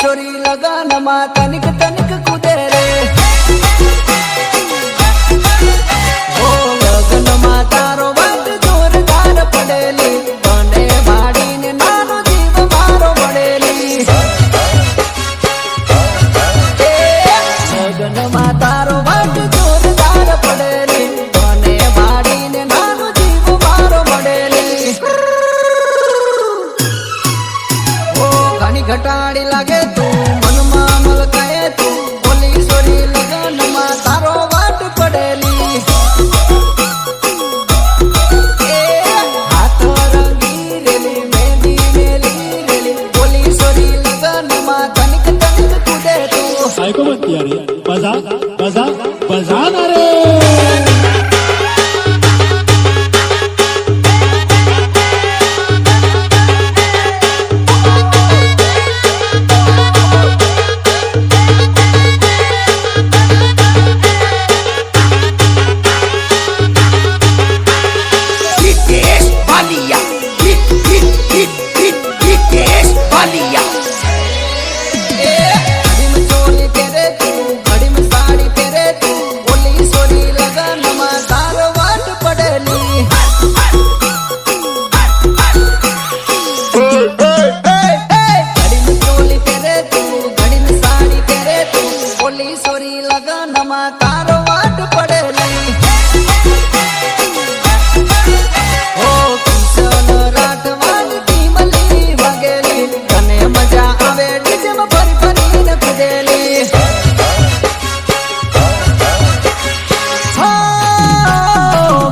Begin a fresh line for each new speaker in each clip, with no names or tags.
Sorry લગનમાં તનિક તનિક કુદે રે ઓ લગનમાં તારો વાત જોરદાર પડેલી તને ભાડીને નાનો જીવ મારો મળેલી લગનમાં તારો વાત જોરદાર પડેલી તને ભાડીને નાનો જીવ મારો મળેલી ઓ ઘણી ઘટાડી લાગે તું મનમાં મલકાય તું બોલી સોરી લગનમાં તારો વાટ પડેલી એ હાથ રંગી રેલી મહેંદી મેલી રેલી બોલી સોરી લગનમાં તનિક તનિક કૂદે તું
साइको मत किया रे बजा बजा बजा ना रे તારો વાટ પડેલી ઓ કિશન રાઠવાન ટીમલી વગેલી તને મજા આવે ડીજેમાં ફરી ફરીને કૂદેલી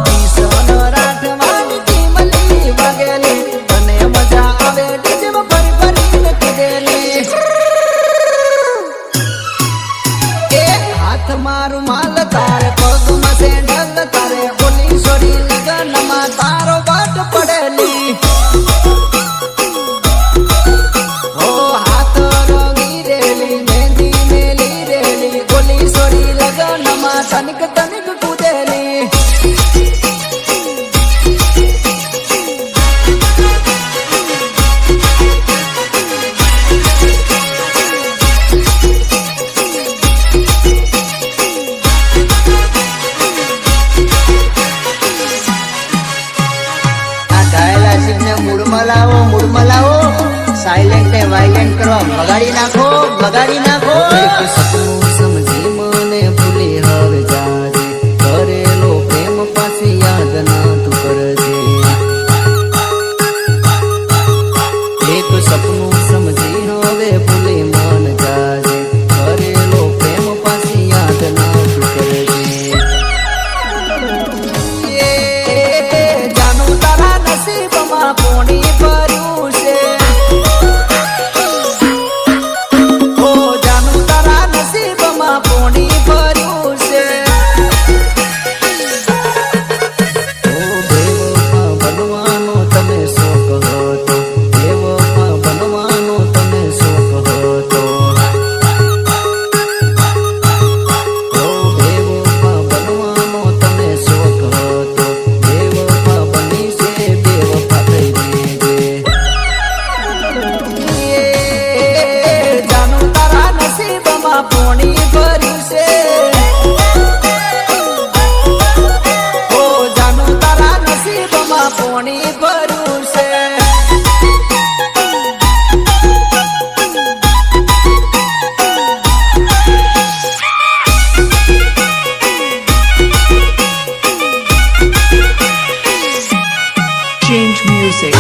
કિશન રાઠવાન ટીમલી વગેલી તને મજા આવે ડીજેમાં ફરી ફરીને કૂદેલી હાથ મારું માલ તારે પગમાં સેન્ડલ તારે બોલી સોરી લગનમાં તારો વાટ પડેલી ઓ હાથ રંગી રેલી મહેંદી મેલી રેલી બોલી સોરી લગનમાં તનિક તનિક કૂદેલી
મૂડમાં લાવો સાયલેન્ટ ને વાયલેન્ટ કરવા બગાડી નાખો
સપનું સમજી મને ભૂલી હવે જાજે કરેલો પ્રેમ પાછી યાદ ના તું કરજે એક સપનું સમજી હવે ભૂલી મન જાજે કરેલો પ્રેમ પાછી યાદ ના તું કરજે જાનું તારા નસીબમાં પોણી ભર્યું છે ઓ જાનું તારા નસીબમાં પોણી ભર્યું છે ઓ દેવમાં બનવાનો તને શોખ હતો દેવમાં બનવાનો તને શોખ હતો ઓ દેવમાં બનવાનો તને શોખ હતો દેવમાં બની છે બેવફા થઈ જજે જાનું તારા નસીબમાં પોણી ભર્યું છે ઓ જાનું તારા નસીબમાં પોણી ભર્યું છે
Change music.